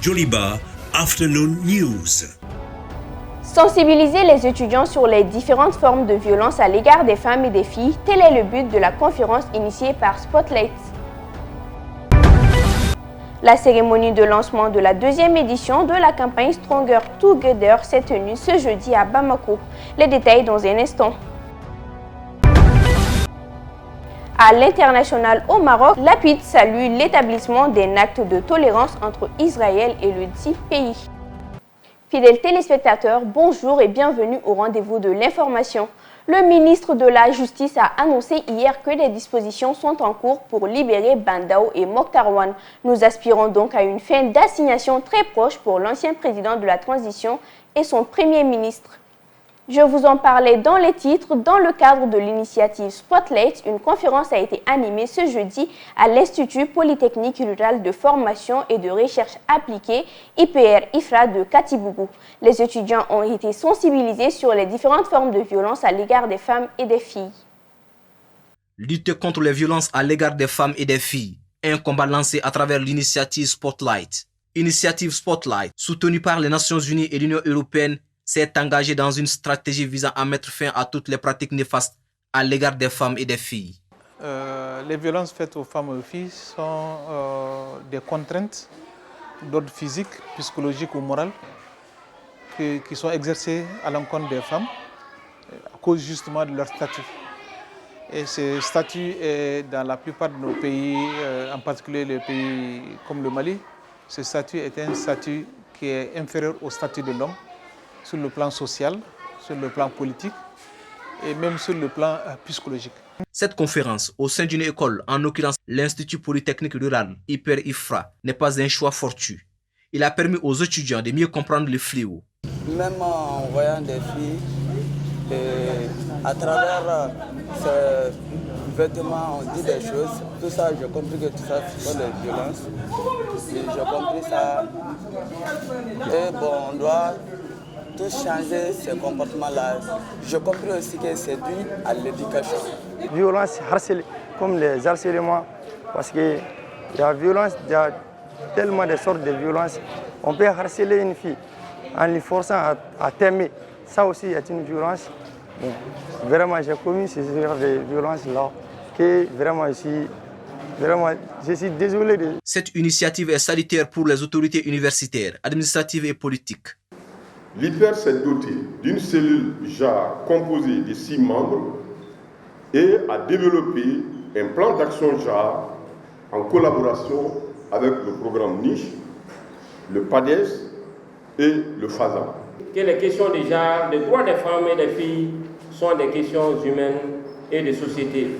Joliba Afternoon News. Sensibiliser les étudiants sur les différentes formes de violence à l'égard des femmes et des filles, tel est le but de la conférence initiée par Spotlight. La cérémonie de lancement de la deuxième édition de la campagne Stronger Together s'est tenue ce jeudi à Bamako. Les détails dans un instant. À l'international au Maroc, l'APID salue l'établissement d'un acte de tolérance entre Israël et le dit pays. Fidèles téléspectateurs, bonjour et bienvenue au rendez-vous de l'information. Le ministre de la Justice a annoncé hier que des dispositions sont en cours pour libérer Bandao et Mokhtar-Wan. Nous aspirons donc à une fin d'assignation très proche pour l'ancien président de la transition et son premier ministre. Je vous en parlais dans les titres. Dans le cadre de l'initiative Spotlight, une conférence a été animée ce jeudi à l'Institut Polytechnique Rural de Formation et de Recherche Appliquée, IPR-IFRA de Katibougou. Les étudiants ont été sensibilisés sur les différentes formes de violence à l'égard des femmes et des filles. Lutter contre les violences à l'égard des femmes et des filles, un combat lancé à travers l'initiative Spotlight. Initiative Spotlight, soutenue par les Nations Unies et l'Union européenne, s'est engagé dans une stratégie visant à mettre fin à toutes les pratiques néfastes à l'égard des femmes et des filles. Les violences faites aux femmes et aux filles sont des contraintes d'ordre physique, psychologique ou moral qui sont exercées à l'encontre des femmes à cause justement de leur statut. Et ce statut est dans la plupart de nos pays, en particulier les pays comme le Mali, ce statut est un statut qui est inférieur au statut de l'homme, sur le plan social, sur le plan politique et même sur le plan psychologique. Cette conférence, au sein d'une école, en l'occurrence l'Institut Polytechnique Rural, IPR-IFRA, n'est pas un choix fortuit. Il a permis aux étudiants de mieux comprendre le fléau. Même en voyant des filles, et à travers ces vêtements, on dit des choses. Tout ça, j'ai compris que tout ça, ce sont des violences. Et j'ai compris ça. Et bon, on doit tous changer ces comportements-là. J'ai compris aussi que c'est dû à l'éducation. Violence, comme les harcèlements, parce qu'il y a violence, il y a tellement de sortes de violences. On peut harceler une fille en lui forçant à t'aimer. Ça aussi est une violence. Bon, vraiment, j'ai commis ce genre de violence-là, que vraiment je suis désolé. Cette initiative est salutaire pour les autorités universitaires, administratives et politiques. L'IPR s'est doté d'une cellule JAR composée de 6 membres et a développé un plan d'action JAR en collaboration avec le programme Niche, le PADES et le FASA. Que les questions de JAR, des droits des femmes et des filles, sont des questions humaines et de société,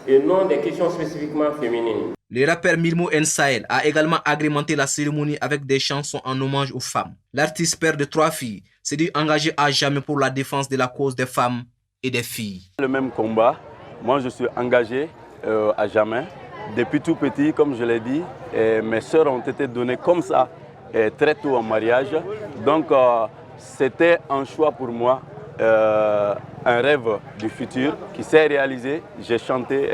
et non des questions spécifiquement féminines. Le rappeur Milmo Sahel a également agrémenté la cérémonie avec des chansons en hommage aux femmes. L'artiste père de 3 filles s'est dit engagé à jamais pour la défense de la cause des femmes et des filles. Le même combat, moi je suis engagé à jamais. Depuis tout petit, comme je l'ai dit, mes sœurs ont été données comme ça très tôt en mariage. Donc c'était un choix pour moi. Un rêve du futur qui s'est réalisé. J'ai chanté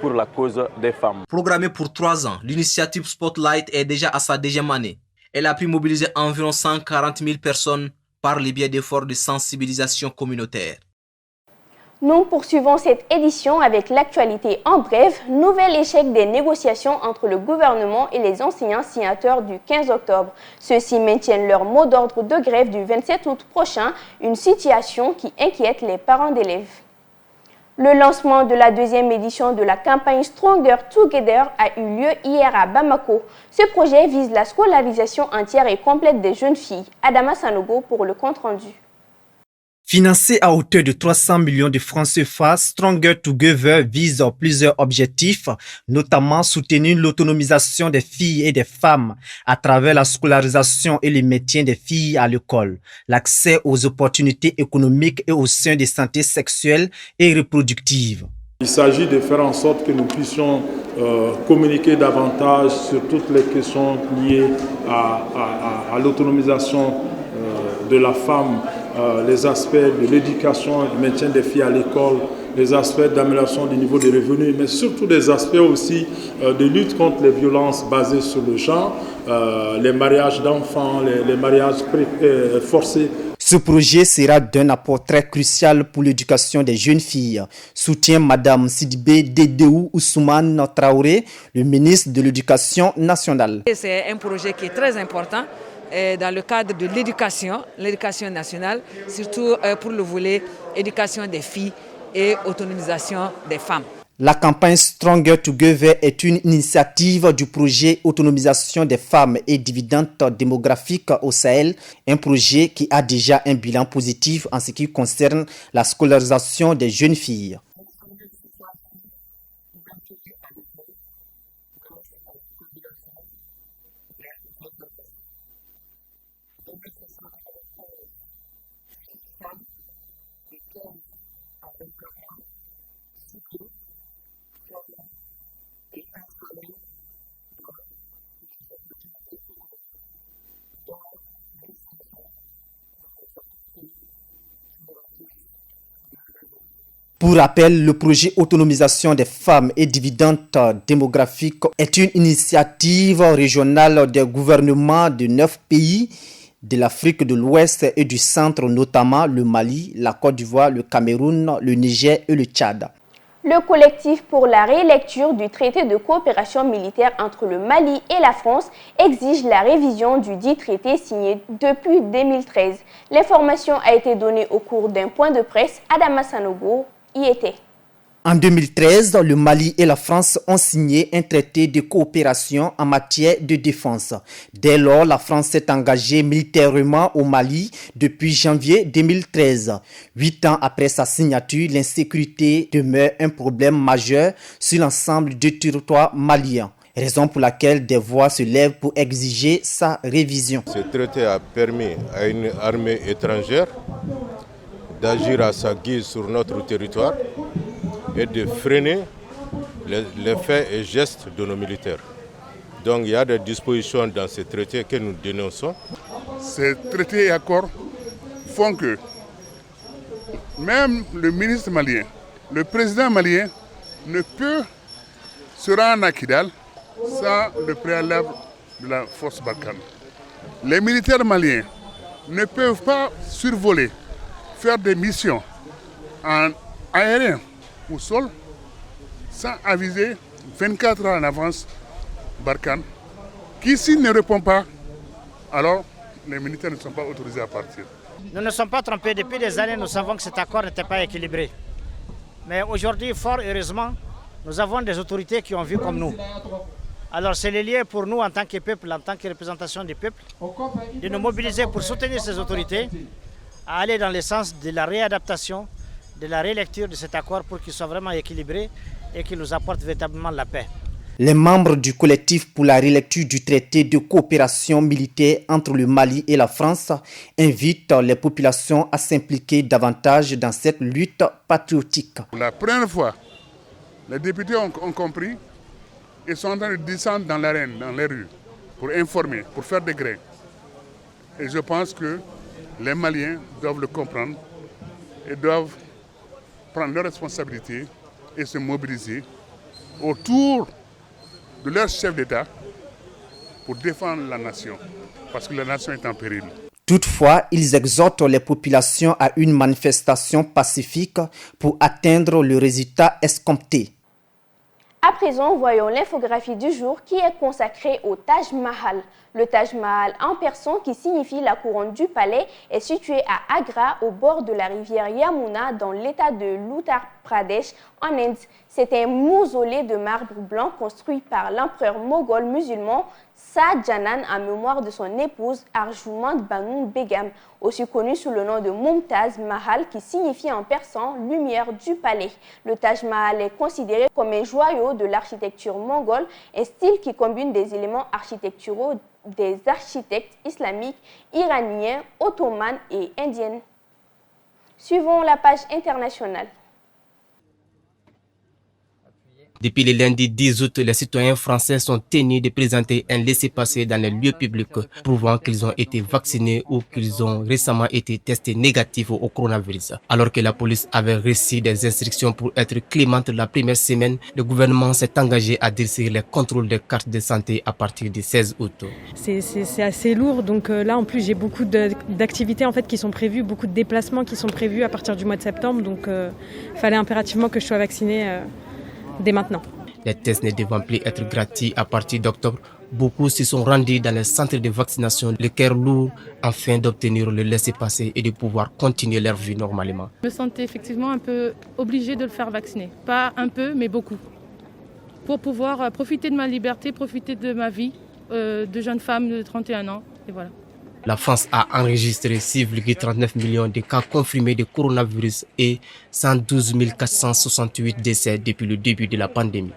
pour la cause des femmes. Programmée pour 3 ans, l'initiative Spotlight est déjà à sa 2e année. Elle a pu mobiliser environ 140 000 personnes par le biais d'efforts de sensibilisation communautaire. Nous poursuivons cette édition avec l'actualité en bref. Nouvel échec des négociations entre le gouvernement et les enseignants signataires du 15 octobre. Ceux-ci maintiennent leur mot d'ordre de grève du 27 août prochain, une situation qui inquiète les parents d'élèves. Le lancement de la 2e édition de la campagne Stronger Together a eu lieu hier à Bamako. Ce projet vise la scolarisation entière et complète des jeunes filles. Adama Sanogo pour le compte-rendu. Financé à hauteur de 300 millions de francs CFA, Stronger Together vise plusieurs objectifs, notamment soutenir l'autonomisation des filles et des femmes à travers la scolarisation et le maintien des filles à l'école, l'accès aux opportunités économiques et aux soins de santé sexuelle et reproductive. Il s'agit de faire en sorte que nous puissions communiquer davantage sur toutes les questions liées à l'autonomisation de la femme, les aspects de l'éducation, du maintien des filles à l'école, les aspects d'amélioration du niveau des revenus, mais surtout des aspects aussi de lutte contre les violences basées sur le genre, les mariages d'enfants, les mariages forcés. Ce projet sera d'un apport très crucial pour l'éducation des jeunes filles, soutient Madame Sidibé Dédéou Ousmane Traoré, le ministre de l'Éducation nationale. C'est un projet qui est très important dans le cadre de l'éducation nationale, surtout pour le volet éducation des filles et autonomisation des femmes. La campagne Stronger Together est une initiative du projet Autonomisation des femmes et dividendes démographiques au Sahel, un projet qui a déjà un bilan positif en ce qui concerne la scolarisation des jeunes filles. Pour rappel, le projet Autonomisation des femmes et dividendes démographiques est une initiative régionale des gouvernements de 9 pays de l'Afrique de l'Ouest et du Centre, notamment le Mali, la Côte d'Ivoire, le Cameroun, le Niger et le Tchad. Le collectif pour la rélecture du traité de coopération militaire entre le Mali et la France exige la révision du dit traité signé depuis 2013. L'information a été donnée au cours d'un point de presse. Adama Sanogo y était. En 2013, le Mali et la France ont signé un traité de coopération en matière de défense. Dès lors, la France s'est engagée militairement au Mali depuis janvier 2013. 8 ans après sa signature, l'insécurité demeure un problème majeur sur l'ensemble du territoire malien. Raison pour laquelle des voix se lèvent pour exiger sa révision. Ce traité a permis à une armée étrangère d'agir à sa guise sur notre territoire et de freiner les faits et gestes de nos militaires. Donc il y a des dispositions dans ce traité que nous dénonçons. Ces traités et accords font que même le ministre malien, le président malien ne peut se rendre à Kidal sans le préalable de la force Barkhane. Les militaires maliens ne peuvent pas survoler, faire des missions en aérien ou sol sans aviser 24 heures en avance Barkhane, qui s'il ne répond pas, alors les militaires ne sont pas autorisés à partir. Nous ne sommes pas trompés. Depuis des années, nous savons que cet accord n'était pas équilibré. Mais aujourd'hui, fort heureusement, nous avons des autorités qui ont vu comme nous. Alors c'est le lieu pour nous en tant que peuple, en tant que représentation du peuple, de nous mobiliser pour soutenir ces autorités, à aller dans le sens de la réadaptation, de la relecture de cet accord pour qu'il soit vraiment équilibré et qu'il nous apporte véritablement la paix. Les membres du collectif pour la relecture du traité de coopération militaire entre le Mali et la France invitent les populations à s'impliquer davantage dans cette lutte patriotique. Pour la première fois, les députés ont compris et sont en train de descendre dans l'arène, dans les rues, pour informer, pour faire des grèves. Et je pense que les Maliens doivent le comprendre et doivent prendre leurs responsabilités et se mobiliser autour de leur chef d'État pour défendre la nation, parce que la nation est en péril. Toutefois, ils exhortent les populations à une manifestation pacifique pour atteindre le résultat escompté. À présent, voyons l'infographie du jour qui est consacrée au Taj Mahal. Le Taj Mahal en persan, qui signifie la couronne du palais, est situé à Agra, au bord de la rivière Yamuna, dans l'état de l'Uttar Pradesh, en Inde. C'est un mausolée de marbre blanc construit par l'empereur moghol musulman Shah Jahan en mémoire de son épouse Arjumand Banu Begum, aussi connue sous le nom de Mumtaz Mahal, qui signifie en persan « lumière du palais ». Le Taj Mahal est considéré comme un joyau de l'architecture mongole, un style qui combine des éléments architecturaux des architectes islamiques, iraniens, ottomans et indiennes. Suivons la page internationale. Depuis le lundi 10 août, les citoyens français sont tenus de présenter un laissez-passer dans les lieux publics prouvant qu'ils ont été vaccinés ou qu'ils ont récemment été testés négatifs au coronavirus. Alors que la police avait reçu des instructions pour être clémente la première semaine, le gouvernement s'est engagé à durcir les contrôles des cartes de santé à partir du 16 août. C'est assez lourd, donc là en plus j'ai beaucoup d'activités en fait, qui sont prévues, beaucoup de déplacements qui sont prévus à partir du mois de septembre, donc il fallait impérativement que je sois vaccinée dès maintenant. Les tests ne devant plus être gratuits à partir d'octobre, beaucoup se sont rendus dans les centres de vaccination, le cœur lourd, afin d'obtenir le laissez-passer et de pouvoir continuer leur vie normalement. Je me sentais effectivement un peu obligée de le faire vacciner. Pas un peu, mais beaucoup. Pour pouvoir profiter de ma liberté, profiter de ma vie de jeune femme de 31 ans. Et voilà. La France a enregistré 6,39 millions de cas confirmés de coronavirus et 112 468 décès depuis le début de la pandémie.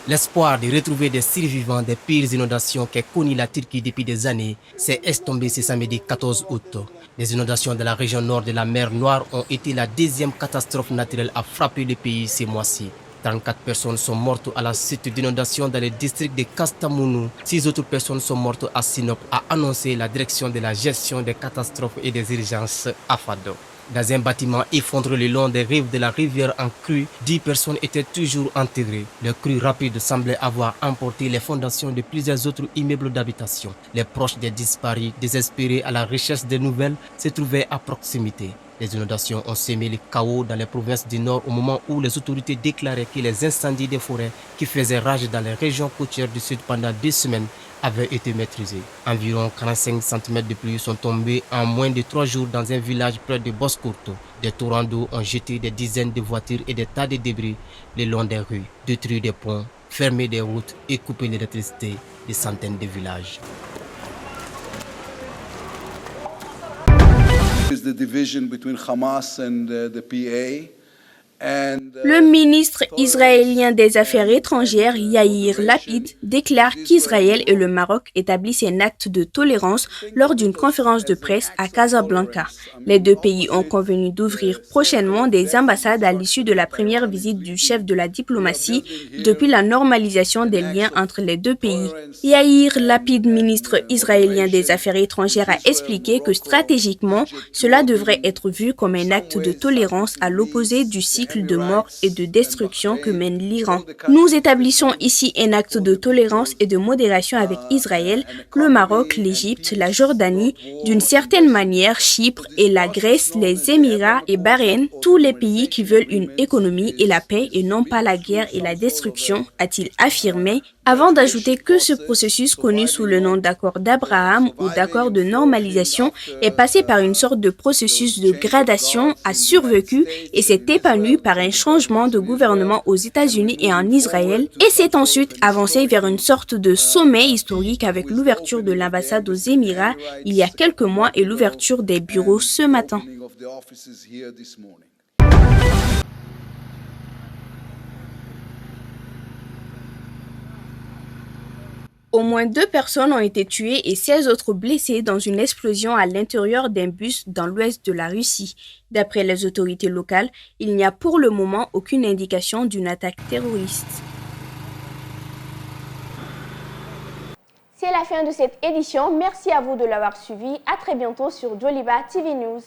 L'espoir de retrouver des survivants des pires inondations qu'a connues la Turquie depuis des années s'est estompé ce samedi 14 août. Les inondations de la région nord de la mer Noire ont été la deuxième catastrophe naturelle à frapper le pays ces mois-ci. 34 personnes sont mortes à la suite d'inondations dans le district de Kastamonu. 6 autres personnes sont mortes à Sinop, a annoncé la direction de la gestion des catastrophes et des urgences à Fado. Dans un bâtiment effondré le long des rives de la rivière en crue, 10 personnes étaient toujours enterrées. Le crue rapide semblait avoir emporté les fondations de plusieurs autres immeubles d'habitation. Les proches des disparus, désespérés à la recherche de nouvelles, se trouvaient à proximité. Les inondations ont semé le chaos dans les provinces du Nord au moment où les autorités déclaraient que les incendies des forêts qui faisaient rage dans les régions côtières du Sud pendant 2 semaines avaient été maîtrisés. Environ 45 cm de pluie sont tombés en moins de 3 jours dans un village près de Boscourto. Des torrents d'eau ont jeté des dizaines de voitures et des tas de débris le long des rues, détruit des ponts, fermé des routes et coupé l'électricité de centaines de villages. Le ministre israélien des Affaires étrangères, Yair Lapid, déclare qu'Israël et le Maroc établissent un acte de tolérance lors d'une conférence de presse à Casablanca. Les deux pays ont convenu d'ouvrir prochainement des ambassades à l'issue de la première visite du chef de la diplomatie depuis la normalisation des liens entre les deux pays. Yair Lapid, ministre israélien des Affaires étrangères, a expliqué que stratégiquement, cela devrait être vu comme un acte de tolérance à l'opposé du cycle de mort et de destruction que mène l'Iran. Nous établissons ici un acte de tolérance et de modération avec Israël, le Maroc, l'Égypte, la Jordanie, d'une certaine manière Chypre et la Grèce, les Émirats et Bahreïn, tous les pays qui veulent une économie et la paix et non pas la guerre et la destruction, a-t-il affirmé, avant d'ajouter que ce processus connu sous le nom d'accord d'Abraham ou d'accord de normalisation est passé par une sorte de processus de gradation, a survécu et s'est épanoui par un changement de gouvernement aux États-Unis et en Israël et s'est ensuite avancé vers une sorte de sommet historique avec l'ouverture de l'ambassade aux Émirats il y a quelques mois et l'ouverture des bureaux ce matin. Au moins 2 personnes ont été tuées et 16 autres blessées dans une explosion à l'intérieur d'un bus dans l'ouest de la Russie. D'après les autorités locales, il n'y a pour le moment aucune indication d'une attaque terroriste. C'est la fin de cette édition. Merci à vous de l'avoir suivi. À très bientôt sur Joliba TV News.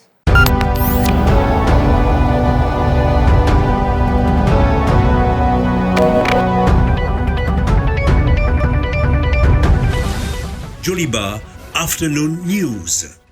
Joliba Afternoon News.